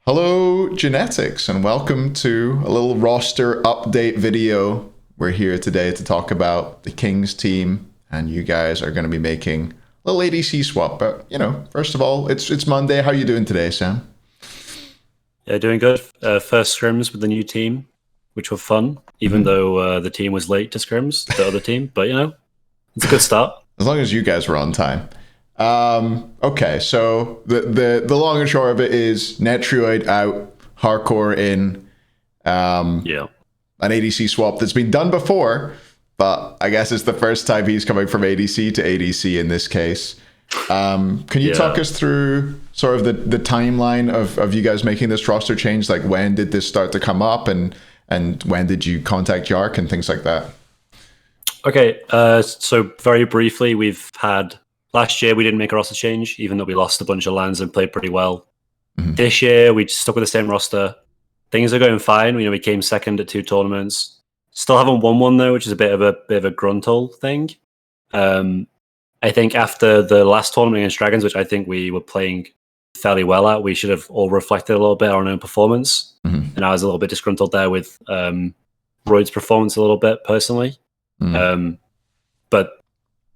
Hello, Genetics, and welcome to a little roster update video. We're here today to talk about the Kings team, and you guys are going to be making a little ADC swap. But, first of all, it's Monday. How are you doing today, Sam? Yeah, doing good. First scrims with the new team, which were fun, even though the team was late to scrims, the other team. But, it's a good start. As long as you guys were on time. Okay, so the long and short of it is Netrioid out, Jarcorr in. Yeah. An ADC swap that's been done before, but I guess it's the first time he's coming from ADC to ADC in this case. Can you talk us through sort of the timeline of you guys making this roster change? Like, when did this start to come up, and when did you contact Jarc and things like that? Okay, so very briefly, we've had... Last year, we didn't make a roster change, even though we lost a bunch of lands and played pretty well. Mm-hmm. This year, we stuck with the same roster. Things are going fine. We came second at 2 tournaments. Still haven't won one, though, which is a bit of a gruntle thing. I think after the last tournament against Dragons, which I think we were playing fairly well at, we should have all reflected a little bit on our own performance. Mm-hmm. And I was a little bit disgruntled there with Royd's performance a little bit, personally. Mm-hmm.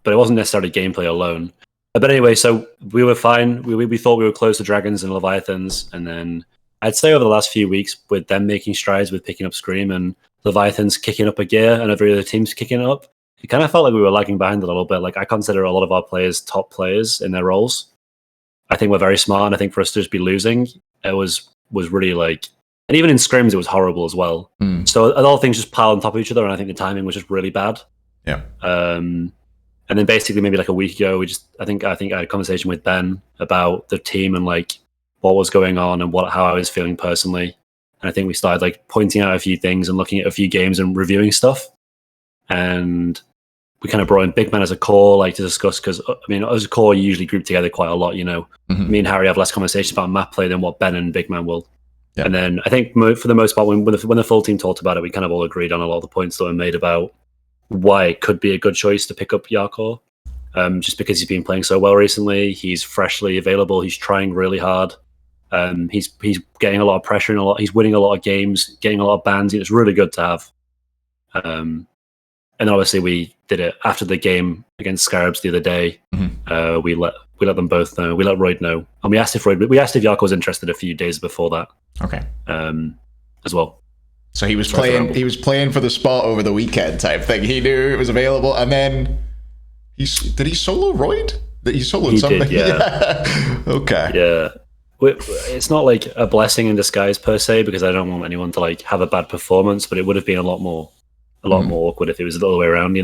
But it wasn't necessarily gameplay alone. But anyway, so we were fine. We thought we were close to Dragons and Leviathans, and then I'd say over the last few weeks, with them making strides with picking up Scream and Leviathans kicking up a gear and every other team's kicking it up, it kind of felt like we were lagging behind a little bit. Like, I consider a lot of our players top players in their roles. I think we're very smart, and I think for us to just be losing, it was really like... And even in scrims, it was horrible as well. So all things just pile on top of each other, and I think the timing was just really bad. Yeah. And then basically maybe like a week ago, I think I had a conversation with Ben about the team and like what was going on and how I was feeling personally. And I think we started like pointing out a few things and looking at a few games and reviewing stuff. And we kind of brought in Big Man as a core, like, to discuss, because as a core, you usually group together quite a lot. Mm-hmm. Me and Harry have less conversations about map play than what Ben and Big Man will. Yeah. And then I think for the most part, when the full team talked about it, we kind of all agreed on a lot of the points that were made about why it could be a good choice to pick up Jarcorr. Just because he's been playing so well recently. He's freshly available. He's trying really hard. He's getting a lot of pressure and he's winning a lot of games, getting a lot of bans. It's really good to have. And obviously we did it after the game against Scarabs the other day. Mm-hmm. We let them both know. We let Royd know, and we asked if Jarcorr was interested a few days before that. Okay. As well. So he was playing. He was playing for the spot over the weekend type thing. He knew it was available, and then did he solo Royd? He soloed something. Did, yeah. Okay. Yeah. It's not like a blessing in disguise per se, because I don't want anyone to like have a bad performance. But it would have been a lot more awkward if it was the other way around.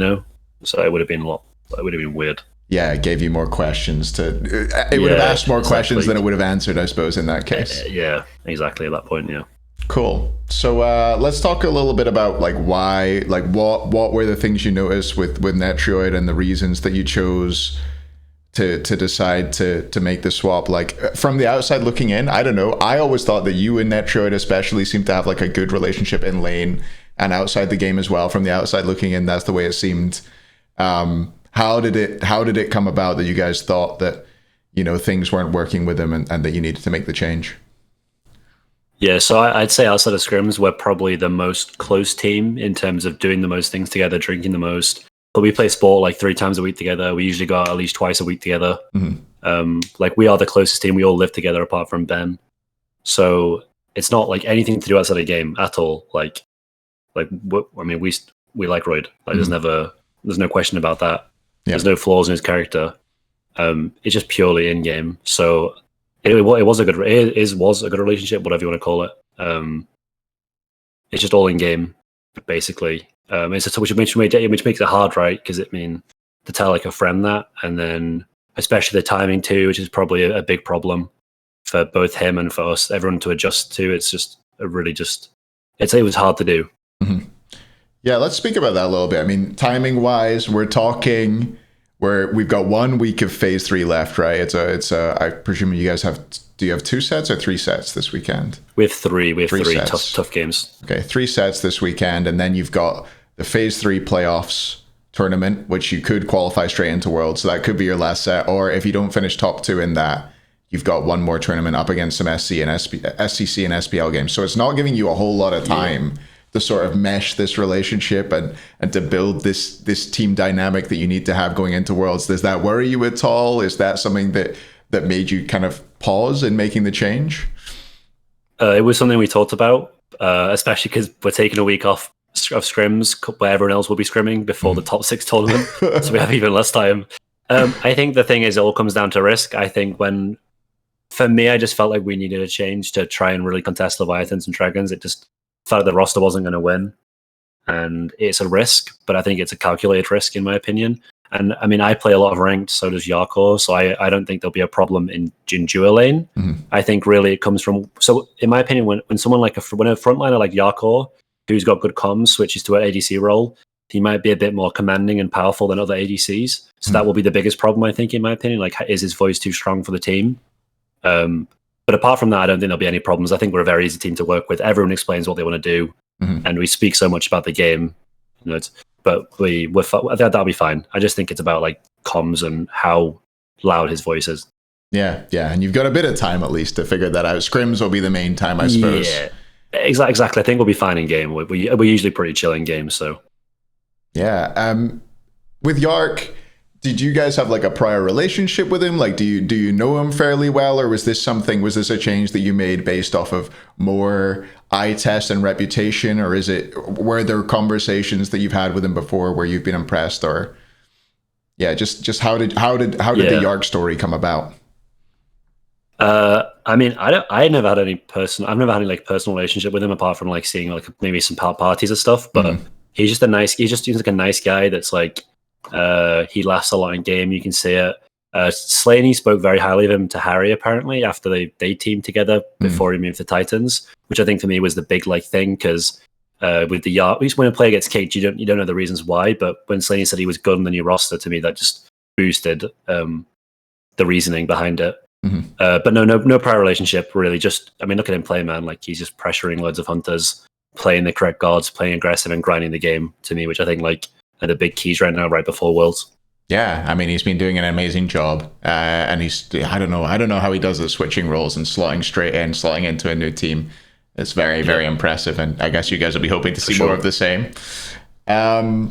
So it would have been It would have been weird. Yeah, it gave you more questions It would have asked more questions than it would have answered, I suppose, in that case. Yeah, exactly at that point. Yeah. Cool. So let's talk a little bit about like why, like what were the things you noticed with Netrioid and the reasons that you chose to decide to make the swap. Like, from the outside looking in, I don't know. I always thought that you and Netrioid especially seemed to have like a good relationship in lane and outside the game as well. From the outside looking in, that's the way it seemed. How did it come about that you guys thought that things weren't working with him and that you needed to make the change? Yeah, so I'd say outside of scrims, we're probably the most close team in terms of doing the most things together, drinking the most. But we play sport like 3 times a week together. We usually go out at least twice a week together. Mm-hmm. Like, we are the closest team. We all live together apart from Ben. So it's not like anything to do outside of the game at all. We like Royd. Like, mm-hmm. There's no question about that. Yeah. There's no flaws in his character. It's just purely in game. So it was a good relationship, whatever you want to call it. It's just all in game, basically. Which makes it hard, right? Because to tell like a friend that, and then especially the timing too, which is probably a big problem for both him and for us, everyone to adjust to. It's just it was hard to do. Mm-hmm. Yeah, let's speak about that a little bit. Timing wise, we've got 1 week of phase 3 left, right? It's I presume you guys do you have 2 sets or 3 sets this weekend? We have three. We have three sets. tough games. Okay, 3 sets this weekend, and then you've got the phase 3 playoffs tournament, which you could qualify straight into Worlds. So that could be your last set, or if you don't finish top 2 in that, you've got one more tournament up against some SCC and SPL games. So it's not giving you a whole lot of time to sort of mesh this relationship and to build this team dynamic that you need to have going into Worlds. Does that worry you at all? Is that something that made you kind of pause in making the change? It was something we talked about, especially because we're taking a week off of scrims where everyone else will be scrimming before the top 6 tournament. So we have even less time. I think the thing is, it all comes down to risk. I think for me, I just felt like we needed a change to try and really contest Leviathans and Dragons. It just felt like the roster wasn't going to win. And it's a risk, but I think it's a calculated risk, in my opinion. And I mean, I play a lot of ranked, so does Jarcorr, so I don't think there'll be a problem in dual lane. I think really it comes from, so in my opinion, when someone when a frontliner like Jarcorr, who's got good comms, switches to an ADC role, he might be a bit more commanding and powerful than other ADCs. So that will be the biggest problem, I think, in my opinion. Like, is his voice too strong for the team? But apart from that, I don't think there'll be any problems. I think we're a very easy team to work with. Everyone explains what they want to do, and we speak so much about the game. But I think that'll be fine. I just think it's about like comms and how loud his voice is. Yeah, and you've got a bit of time at least to figure that out. Scrims will be the main time, I suppose. Yeah, exactly. I think we'll be fine in game. We're usually pretty chill in game, so. Yeah. With Yark, did you guys have like a prior relationship with him? Like, do you know him fairly well, or was this a change that you made based off of more eye test and reputation, or were there conversations that you've had with him before where you've been impressed, or just how did the Yark story come about? I mean, I've never had any personal relationship with him apart from like seeing like maybe some parties and stuff. But he just seems like a nice guy that's like. He laughs a lot in game. You can see it. Slaney spoke very highly of him to Harry apparently after they teamed together before he moved to Titans, which I think for me was the big like thing because with the Yark, when a player gets kicked, you don't know the reasons why. But when Slaney said he was good on the new roster, to me that just boosted the reasoning behind it. But no prior relationship really. Just look at him play, man. Like he's just pressuring loads of hunters, playing the correct guards, playing aggressive and grinding the game. To me, which I think like. Are the big keys right now, right before Worlds. Yeah, I mean he's been doing an amazing job, and I don't know how he does it, switching roles and slotting straight in, slotting into a new team. It's very very impressive, and I guess you guys will be hoping to see more of the same. So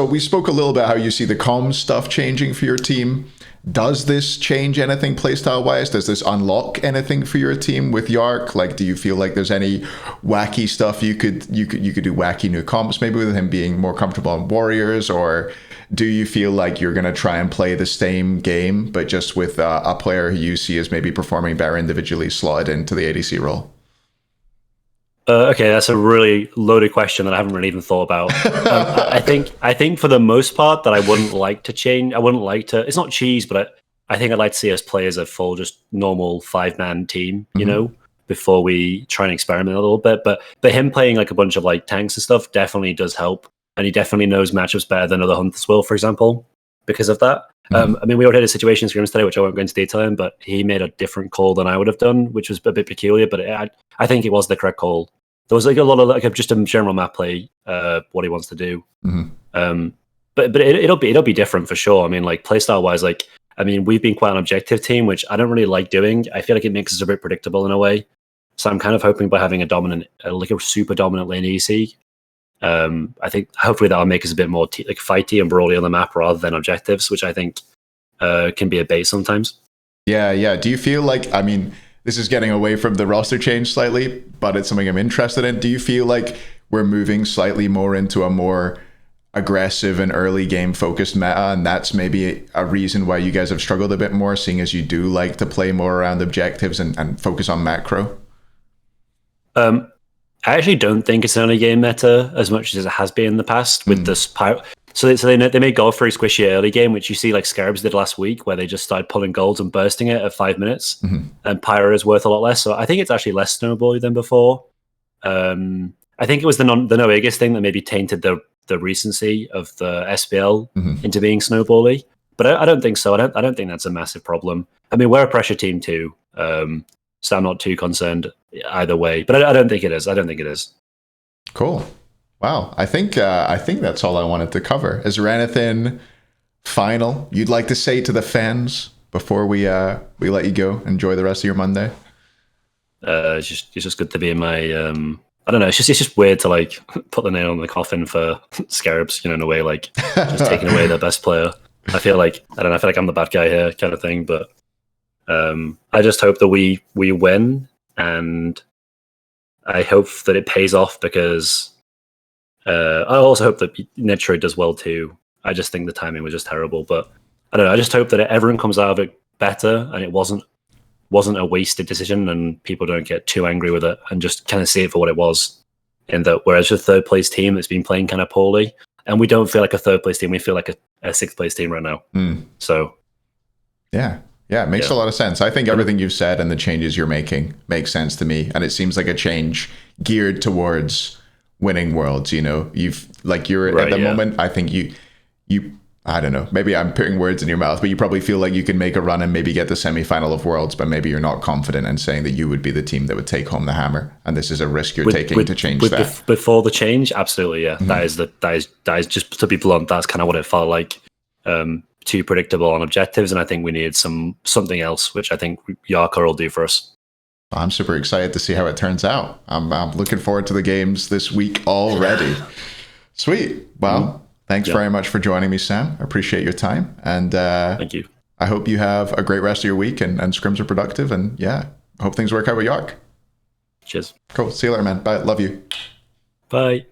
we spoke a little about how you see the comms stuff changing for your team. Does this change anything playstyle wise? Does this unlock anything for your team with Yark? Like, do you feel like there's any wacky stuff you could do wacky new comps maybe with him being more comfortable on warriors, or do you feel like you're gonna try and play the same game but just with a player who you see as maybe performing better individually slotted into the ADC role? Okay, that's a really loaded question that I haven't really even thought about. I think for the most part that I wouldn't like to change. I wouldn't like to. It's not cheese, but I think I'd like to see us play as a full, just normal 5-man team. Before we try and experiment a little bit. But him playing like a bunch of like tanks and stuff definitely does help, and he definitely knows matchups better than other hunters will, for example, because of that. We already had a situation in scrims today, which I won't go into detail in, but he made a different call than I would have done, which was a bit peculiar. But I think it was the correct call. There was like a lot of like just a general map play, what he wants to do. But it'll be different for sure. I mean, like playstyle wise, we've been quite an objective team, which I don't really like doing. I feel like it makes us a bit predictable in a way. So I'm kind of hoping by having a super dominant lane EC, I think hopefully that'll make us a bit more fighty and brawly on the map rather than objectives, which I think can be a bait sometimes. Yeah. Do you feel like, this is getting away from the roster change slightly, but it's something I'm interested in. Do you feel like we're moving slightly more into a more aggressive and early game focused meta, and that's maybe a reason why you guys have struggled a bit more, seeing as you do like to play more around objectives and focus on macro? I actually don't think it's an early game meta as much as it has been in the past with this pirate. So they made gold very squishy early game, which you see like Scarabs did last week, where they just started pulling golds and bursting it at 5 minutes, and Pyro is worth a lot less. So I think it's actually less snowbally than before. I think it was the no Aegis thing that maybe tainted the recency of the SPL into being snowbally, but I don't think so. I don't think that's a massive problem. I mean, we're a pressure team too, so I'm not too concerned either way. But I don't think it is. Cool. Wow, I think that's all I wanted to cover. Is there anything final you'd like to say to the fans before we let you go, enjoy the rest of your Monday. It's just good to be in my. I don't know. It's just weird to like put the nail in the coffin for Scarabs, in a way, like just taking away their best player. I feel like I feel like I'm the bad guy here, kind of thing. But I just hope that we win, and I hope that it pays off because I also hope that Netrioid does well too. I just think the timing was just terrible, but I don't know. I just hope that everyone comes out of it better, and it wasn't a wasted decision, and people don't get too angry with it, and just kind of see it for what it was. In that, whereas the third place team that's been playing kind of poorly, and we don't feel like a third place team, we feel like a sixth place team right now. So, yeah, it makes a lot of sense. I think everything you've said and the changes you're making makes sense to me, and it seems like a change geared towards winning worlds. You're at the moment. I think you. I don't know. Maybe I'm putting words in your mouth, but you probably feel like you can make a run and maybe get the semi-final of Worlds, but maybe you're not confident in saying that you would be the team that would take home the hammer. And this is a risk you're taking to change that. Before the change, absolutely, yeah. That is just to be blunt. That's kind of what it felt like. Too predictable on objectives, and I think we needed something else, which I think Jarcorr will do for us. I'm super excited to see how it turns out. I'm looking forward to the games this week already. Sweet. Well. Thanks very much for joining me, Sam. I appreciate your time. And thank you. I hope you have a great rest of your week and scrims are productive. And I hope things work out with Yark. Cheers. Cool. See you later, man. Bye. Love you. Bye.